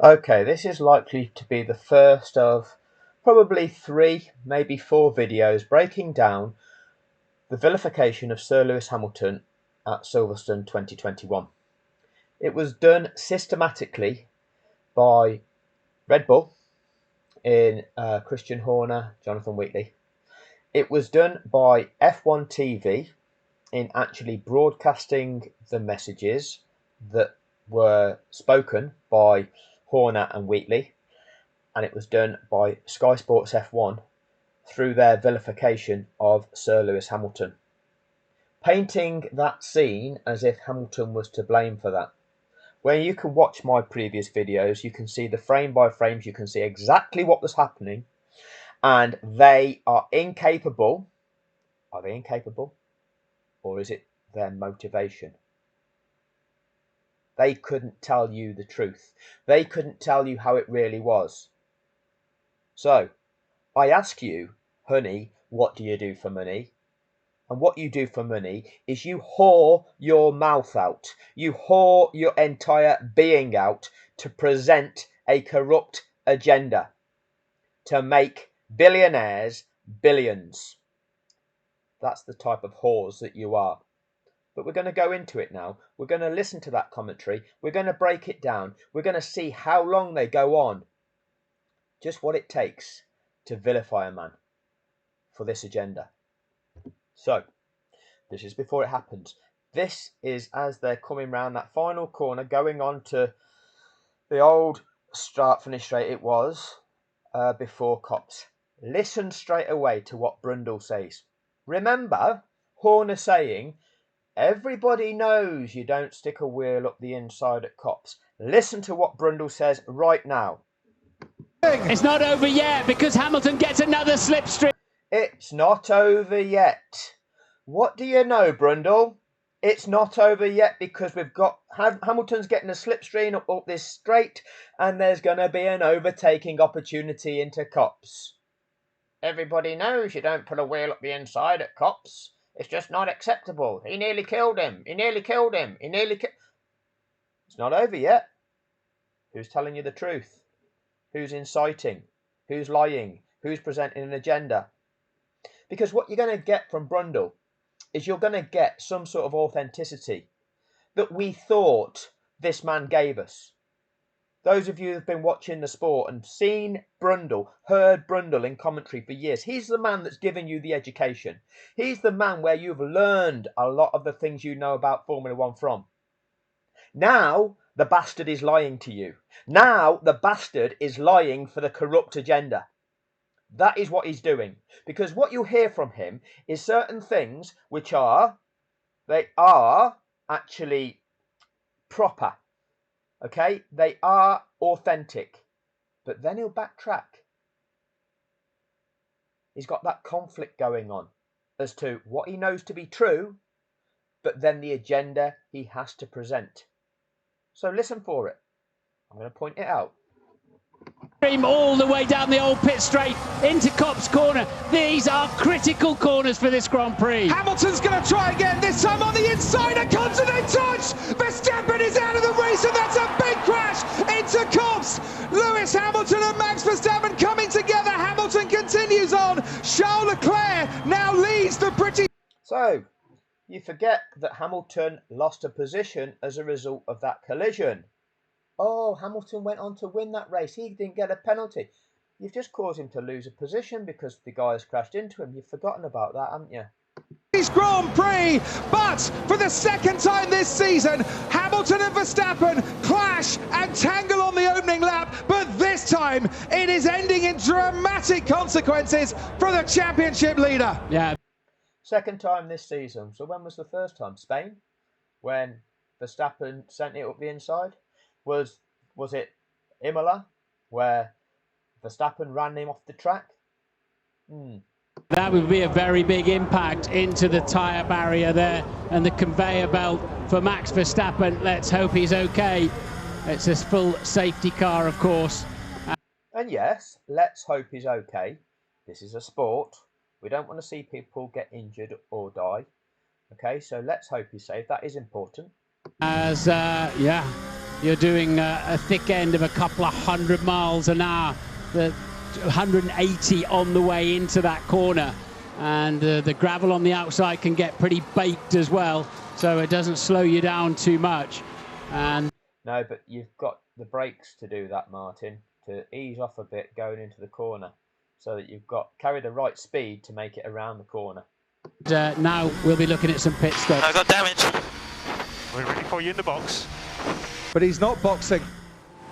Okay, this is likely to be the first of probably 3, maybe 4 videos breaking down the vilification of Sir Lewis Hamilton at Silverstone 2021. It was done systematically by Red Bull in Christian Horner, Jonathan Wheatley. It was done by F1 TV in actually broadcasting the messages that were spoken by Horner and Wheatley, and it was done by Sky Sports F1 through their vilification of Sir Lewis Hamilton, painting that scene as if Hamilton was to blame for that. When you can watch my previous videos, you can see the frame by frames, you can see exactly what was happening, and they are incapable. Are they incapable? Or is it their motivation? They couldn't tell you the truth. They couldn't tell you how it really was. So, I ask you, honey, what do you do for money? And what you do for money is you whore your mouth out. You whore your entire being out to present a corrupt agenda to make billionaires billions. That's the type of whores that you are. But we're going to go into it now. We're going to listen to that commentary. We're going to break it down. We're going to see how long they go on. Just what it takes to vilify a man for this agenda. So, this is before it happens. This is as they're coming round that final corner, going on to the old start-finish straight it was before Copse. Listen straight away to what Brundle says. Remember Horner saying, everybody knows you don't stick a wheel up the inside at Copse. Listen to what Brundle says right now. It's not over yet because Hamilton gets another slipstream. It's not over yet. What do you know, Brundle? It's not over yet because we've got Hamilton's getting a slipstream up this straight, and there's going to be an overtaking opportunity into Copse. Everybody knows you don't put a wheel up the inside at Copse. It's just not acceptable. He nearly killed him. He nearly killed him. He nearly killed. It's not over yet. Who's telling you the truth? Who's inciting? Who's lying? Who's presenting an agenda? Because what you're going to get from Brundle is you're going to get some sort of authenticity that we thought this man gave us. Those of you who have been watching the sport and seen Brundle, heard Brundle in commentary for years, he's the man that's given you the education. He's the man where you've learned a lot of the things you know about Formula One from. Now, the bastard is lying to you. Now, the bastard is lying for the corrupt agenda. That is what he's doing. Because what you hear from him is certain things which are actually proper. Okay? They are authentic. But then he'll backtrack. He's got that conflict going on as to what he knows to be true, but then the agenda he has to present. So listen for it. I'm going to point it out. All the way down the old pit straight into Copse corner. These are critical corners for this Grand Prix. Hamilton's going to try again, this time on the inside, a consonant touch! Verstappen is out of the race, and that's a big crash into Copse! Lewis Hamilton and Max Verstappen coming together. Hamilton continues on. Charles Leclerc now leads the British. So, you forget that Hamilton lost a position as a result of that collision. Oh, Hamilton went on to win that race. He didn't get a penalty. You've just caused him to lose a position because the guy has crashed into him. You've forgotten about that, haven't you? Grand Prix, but for the second time this season, Hamilton and Verstappen clash and tangle on the opening lap, but this time it is ending in dramatic consequences for the championship leader. Yeah. Second time this season. So when was the first time? Spain? When Verstappen sent it up the inside? Was it Imola, where Verstappen ran him off the track? That would be a very big impact into the tyre barrier there and the conveyor belt for Max Verstappen. Let's hope he's okay. It's a full safety car, of course. And yes, let's hope he's okay. This is a sport. We don't want to see people get injured or die. Okay, so let's hope he's safe. That is important. As, you're doing a thick end of a couple of 100 miles an hour, the 180 on the way into that corner. And the gravel on the outside can get pretty baked as well, so it doesn't slow you down too much. And no, but you've got the brakes to do that, Martin, to ease off a bit going into the corner, so that you've got carry the right speed to make it around the corner. Now we'll be looking at some pit stops. I got damage. We're ready for you in the box. But he's not boxing.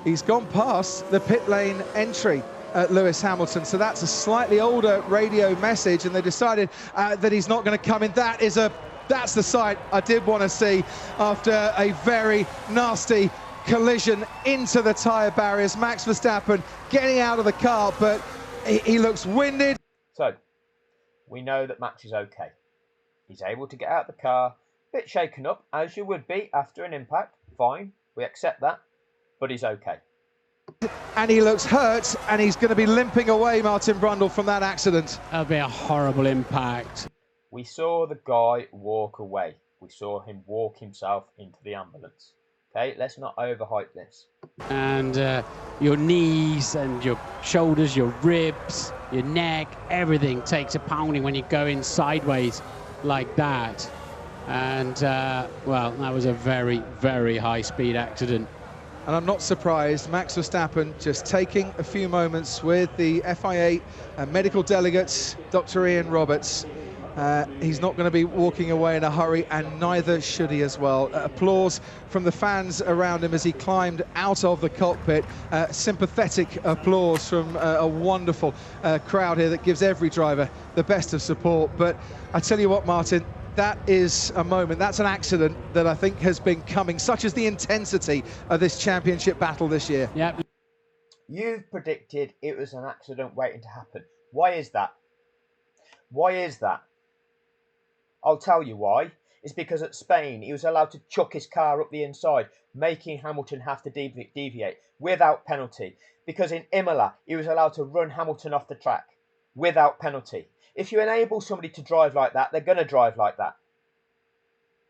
He's gone past the pit lane entry at Lewis Hamilton, so that's a slightly older radio message, and they decided that he's not going to come in. That's the sight I did want to see after a very nasty collision into the tyre barriers. Max Verstappen getting out of the car, but he looks winded. So, we know that Max is okay. He's able to get out of the car, a bit shaken up, as you would be after an impact. Fine, we accept that, but he's okay. And he looks hurt, and he's going to be limping away, Martin Brundle, from that accident. That'll be a horrible impact. We saw the guy walk away. We saw him walk himself into the ambulance. Okay, let's not overhype this. And your knees and your shoulders, your ribs, your neck, everything takes a pounding when you go in sideways like that. And, well, that was a very, very high-speed accident. And I'm not surprised, Max Verstappen just taking a few moments with the FIA medical delegates, Dr. Ian Roberts. He's not going to be walking away in a hurry, and neither should he as well. Applause from the fans around him as he climbed out of the cockpit. Sympathetic applause from a wonderful crowd here that gives every driver the best of support. But I tell you what, Martin, that is a moment, that's an accident that I think has been coming, such as the intensity of this championship battle this year. Yep. You've predicted it was an accident waiting to happen. Why is that? Why is that? I'll tell you why. It's because at Spain, he was allowed to chuck his car up the inside, making Hamilton have to deviate without penalty. Because in Imola, he was allowed to run Hamilton off the track without penalty. If you enable somebody to drive like that, they're going to drive like that.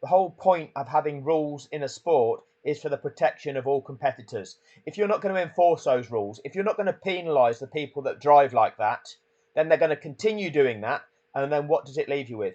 The whole point of having rules in a sport is for the protection of all competitors. If you're not going to enforce those rules, if you're not going to penalise the people that drive like that, then they're going to continue doing that. And then what does it leave you with?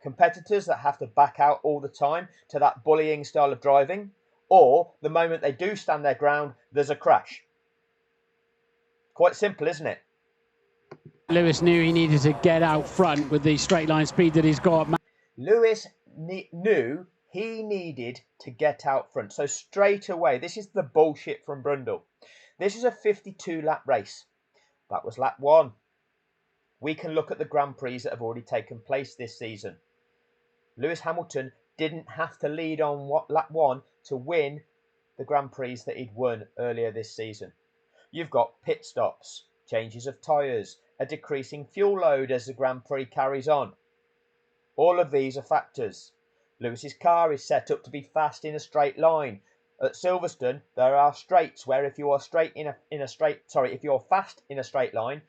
Competitors that have to back out all the time to that bullying style of driving, or the moment they do stand their ground, there's a crash. Quite simple, isn't it? Lewis knew he needed to get out front with the straight line speed that he's got. Lewis knew he needed to get out front. So straight away, this is the bullshit from Brundle. This is a 52 lap race. That was lap 1. We can look at the Grand Prix that have already taken place this season. Lewis Hamilton didn't have to lead on lap 1 to win the Grand Prix that he'd won earlier this season. You've got pit stops, changes of tyres, a decreasing fuel load as the Grand Prix carries on. All of these are factors. Lewis's car is set up to be fast in a straight line. At Silverstone, there are straights where if you are if you're fast in a straight line,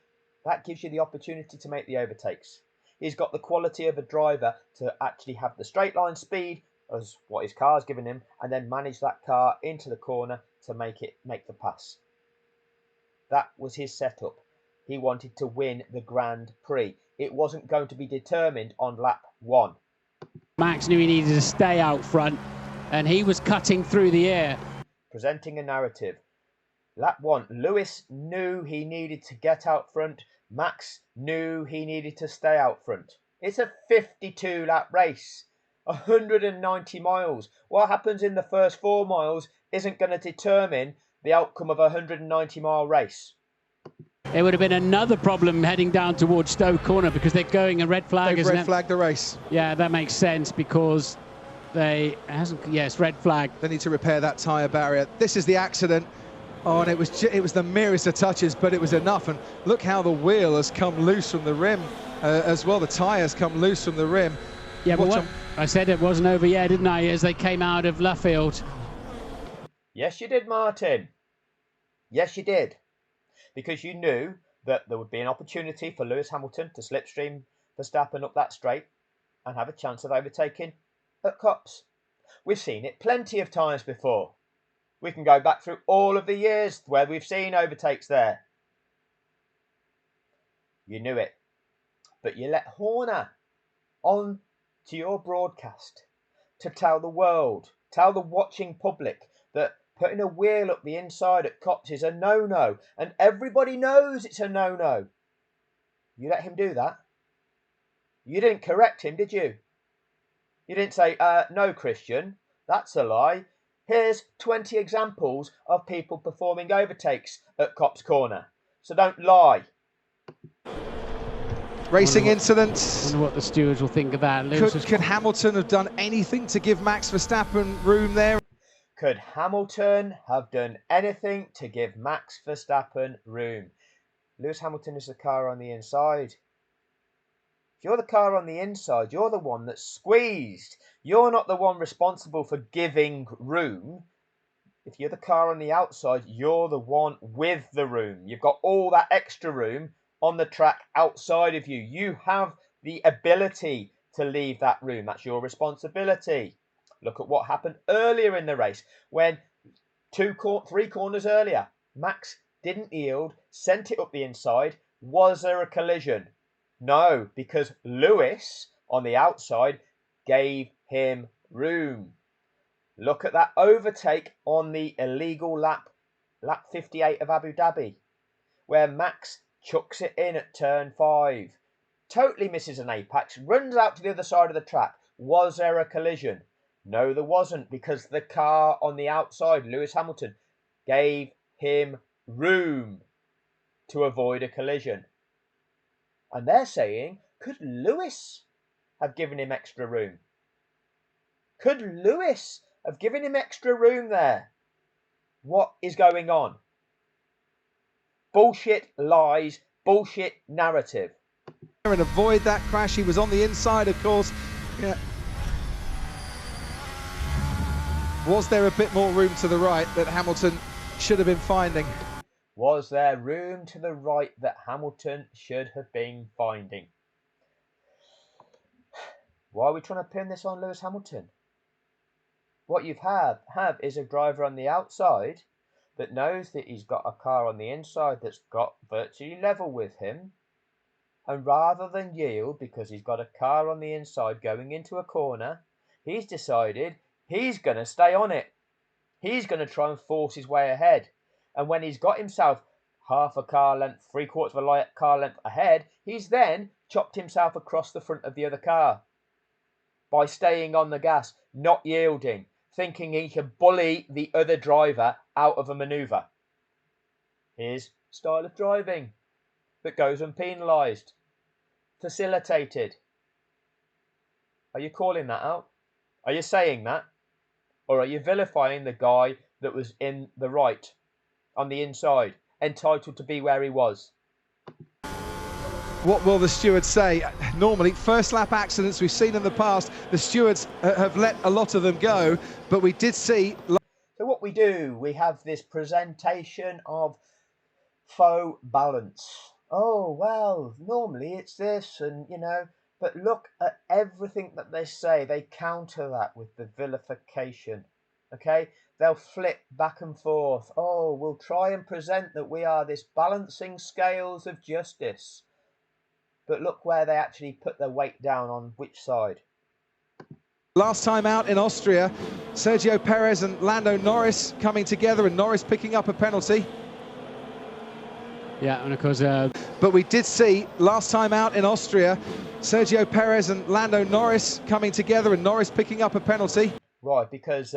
that gives you the opportunity to make the overtakes. He's got the quality of a driver to actually have the straight line speed as what his car's given him, and then manage that car into the corner to make the pass. That was his setup. He wanted to win the Grand Prix. It wasn't going to be determined on lap 1. Max knew he needed to stay out front, and he was cutting through the air. Presenting a narrative. Lap 1, Lewis knew he needed to get out front. Max knew he needed to stay out front. It's a 52 lap race, 190 miles. What happens in the first 4 miles isn't going to determine the outcome of a 190 mile race. It would have been another problem heading down towards Stowe Corner because they're going a red flag. They've red flagged the race. Yeah, that makes sense because red flag. They need to repair that tyre barrier. This is the accident. Oh, and it was the merest of touches, but it was enough. And look how the wheel has come loose from the rim as well. The tyres come loose from the rim. Yeah, but I said it wasn't over yet, didn't I, as they came out of Luffield? Yes, you did, Martin. Yes, you did. Because you knew that there would be an opportunity for Lewis Hamilton to slipstream Verstappen up that straight and have a chance of overtaking at Copse. We've seen it plenty of times before. We can go back through all of the years where we've seen overtakes there. You knew it, but you let Horner on to your broadcast to tell the world, tell the watching public that putting a wheel up the inside at Copse is a no-no, and everybody knows it's a no-no. You let him do that? You didn't correct him, did you? You didn't say, no, Christian, that's a lie. Here's 20 examples of people performing overtakes at Copse Corner. So don't lie. Racing incident. Wonder what the stewards will think of that. Could Hamilton have done anything to give Max Verstappen room there? Could Hamilton have done anything to give Max Verstappen room? Lewis Hamilton is the car on the inside. If you're the car on the inside, you're the one that's squeezed. You're not the one responsible for giving room. If you're the car on the outside, you're the one with the room. You've got all that extra room on the track outside of you. You have the ability to leave that room. That's your responsibility. Look at what happened earlier in the race when 3 corners earlier, Max didn't yield, sent it up the inside. Was there a collision? No, because Lewis on the outside gave him room. Look at that overtake on the illegal lap 58 of Abu Dhabi, where Max chucks it in at turn 5. Totally misses an apex, runs out to the other side of the track. Was there a collision? No, there wasn't, because the car on the outside, Lewis Hamilton, gave him room to avoid a collision. And they're saying, could Lewis have given him extra room? Could Lewis have given him extra room there? What is going on? Bullshit lies, bullshit narrative. And avoid that crash. He was on the inside, of course. Yeah. Was there a bit more room to the right that Hamilton should have been finding? Was there room to the right that Hamilton should have been finding? Why are we trying to pin this on Lewis Hamilton? What you have is a driver on the outside that knows that he's got a car on the inside that's got virtually level with him, and rather than yield because he's got a car on the inside going into a corner, he's decided he's going to stay on it. He's going to try and force his way ahead. And when he's got himself half a car length, 3/4 of a car length ahead, he's then chopped himself across the front of the other car by staying on the gas, not yielding, thinking he can bully the other driver out of a manoeuvre. His style of driving that goes unpenalised, facilitated. Are you calling that out? Are you saying that? Or are you vilifying the guy that was in the right, on the inside, entitled to be where he was? What will the stewards say? Normally, first lap accidents we've seen in the past, the stewards have let a lot of them go, but we did see... So what we do, we have this presentation of faux balance. Oh, well, normally it's this and, but look at everything that they say. They counter that with the vilification, okay? They'll flip back and forth. Oh, we'll try and present that we are this balancing scales of justice. But look where they actually put their weight down on which side. Last time out in Austria, Sergio Perez and Lando Norris coming together and Norris picking up a penalty. Yeah, and of course... But we did see, last time out in Austria, Sergio Perez and Lando Norris coming together and Norris picking up a penalty. Right, because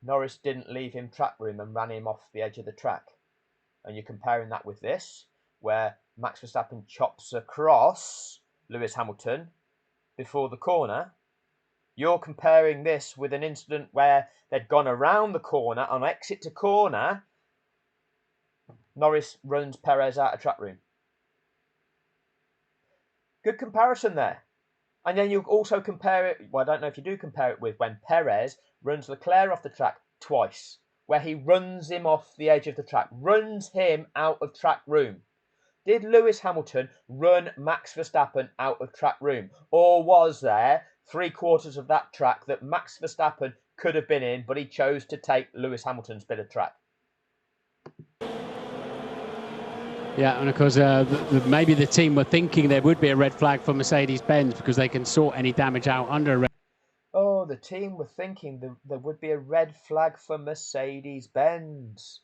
Norris didn't leave him track room and ran him off the edge of the track. And you're comparing that with this, where Max Verstappen chops across Lewis Hamilton before the corner. You're comparing this with an incident where they'd gone around the corner on exit to corner. Norris runs Perez out of track room. Good comparison there. And then you also compare it, well, I don't know if you do compare it with when Perez runs Leclerc off the track twice, where he runs him off the edge of the track, runs him out of track room. Did Lewis Hamilton run Max Verstappen out of track room? Or was there 3/4 of that track that Max Verstappen could have been in, but he chose to take Lewis Hamilton's bit of track. Yeah, and of course, maybe the team were thinking there would be a red flag for Mercedes-Benz because they can sort any damage out under a red. Oh, the team were thinking there would be a red flag for Mercedes-Benz.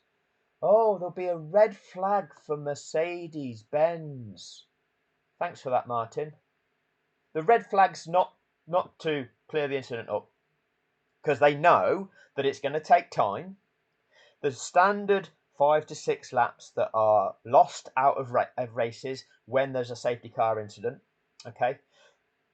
Oh, there'll be a red flag for Mercedes-Benz. Thanks for that, Martin. The red flag's not to clear the incident up, because they know that it's going to take time. The standard 5 to 6 laps that are lost out of races when there's a safety car incident, okay,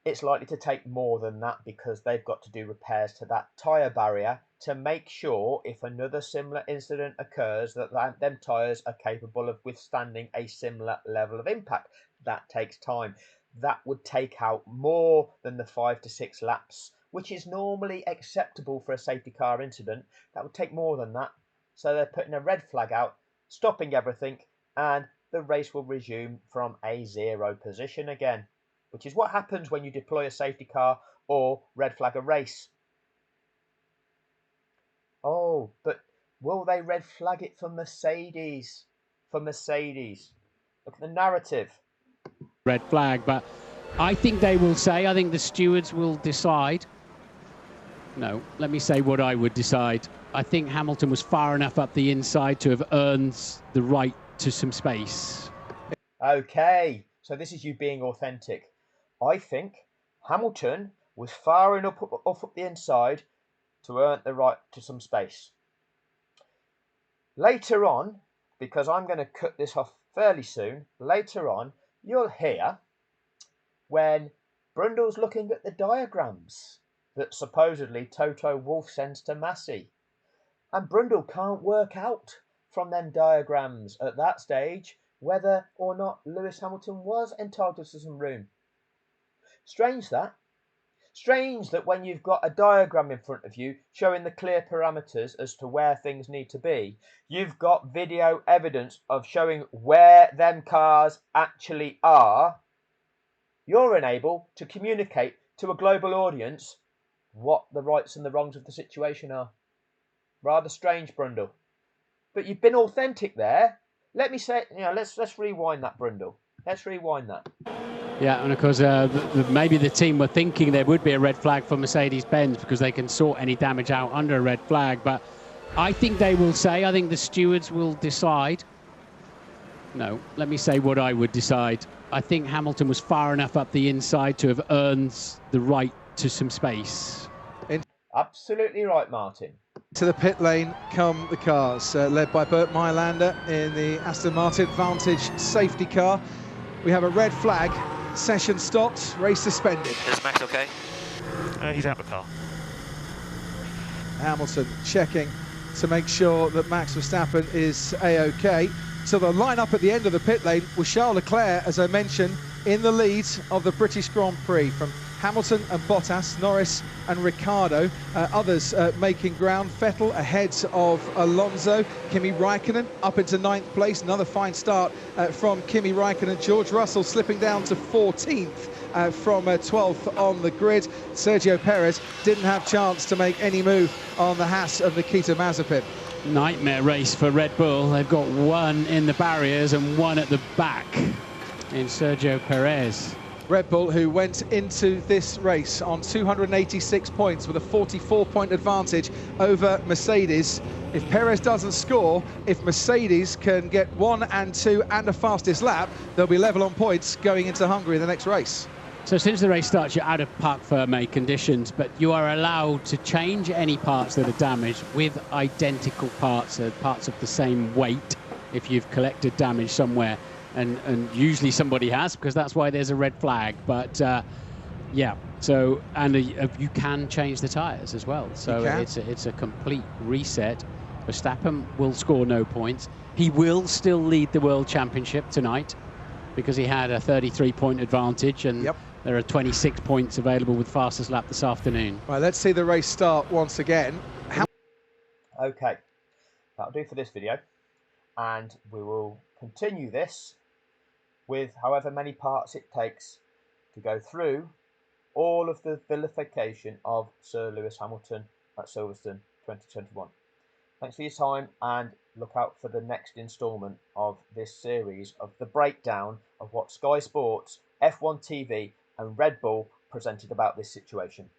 it's likely to take more than that because they've got to do repairs to that tyre barrier to make sure if another similar incident occurs that them tyres are capable of withstanding a similar level of impact. That takes time. That would take out more than the 5 to 6 laps, which is normally acceptable for a safety car incident. That would take more than that. So they're putting a red flag out, stopping everything, and the race will resume from a 0 position again, which is what happens when you deploy a safety car or red flag a race. Oh, but will they red flag it for Mercedes? For Mercedes. Look at the narrative. Red flag, but I think they will say, I think the stewards will decide. No, let me say what I would decide. I think Hamilton was far enough up the inside to have earned the right to some space. Okay, so this is you being authentic. I think Hamilton was far enough up the inside to earn the right to some space. Later on, because I'm going to cut this off fairly soon, later on you'll hear when Brundle's looking at the diagrams that supposedly Toto Wolff sends to Massey. And Brundle can't work out from them diagrams at that stage whether or not Lewis Hamilton was entitled to some room. Strange that. Strange that when you've got a diagram in front of you showing the clear parameters as to where things need to be, you've got video evidence of showing where them cars actually are, you're unable to communicate to a global audience what the rights and the wrongs of the situation are. Rather strange, Brundle. But you've been authentic there. Let me say, let's rewind that, Brundle. Let's rewind that. Yeah, and of course, maybe the team were thinking there would be a red flag for Mercedes-Benz because they can sort any damage out under a red flag. But I think they will say, I think the stewards will decide. No, let me say what I would decide. I think Hamilton was far enough up the inside to have earned the right to some space. Absolutely right, Martin. To the pit lane come the cars, led by Bert Mailander in the Aston Martin Vantage safety car. We have a red flag, session stopped, race suspended. Is Max okay? He's out of the car. Hamilton checking to make sure that Max Verstappen is A-OK. So the line-up at the end of the pit lane was Charles Leclerc, as I mentioned, in the lead of the British Grand Prix, from Hamilton and Bottas, Norris and Ricciardo, others making ground. Vettel ahead of Alonso, Kimi Raikkonen up into 9th place, another fine start from Kimi Raikkonen. George Russell slipping down to 14th from 12th on the grid. Sergio Perez didn't have chance to make any move on the Haas of Nikita Mazepin. Nightmare race for Red Bull. They've got one in the barriers and one at the back in Sergio Perez. Red Bull, who went into this race on 286 points with a 44-point advantage over Mercedes. If Perez doesn't score, if Mercedes can get 1 and 2 and a fastest lap, they'll be level on points going into Hungary in the next race. So since the race starts, you're out of parc fermé conditions, but you are allowed to change any parts that are damaged with identical parts, parts of the same weight, if you've collected damage somewhere. And usually somebody has, because that's why there's a red flag. But yeah, so you can change the tyres as well. So it's a complete reset. Verstappen will score no points. He will still lead the World Championship tonight because he had a 33-point advantage, and there are 26 points available with fastest lap this afternoon. Right, let's see the race start once again. Okay, that'll do for this video, and we will continue this with however many parts it takes to go through all of the vilification of Sir Lewis Hamilton at Silverstone 2021. Thanks for your time, and look out for the next instalment of this series of the breakdown of what Sky Sports, F1 TV, and Red Bull presented about this situation.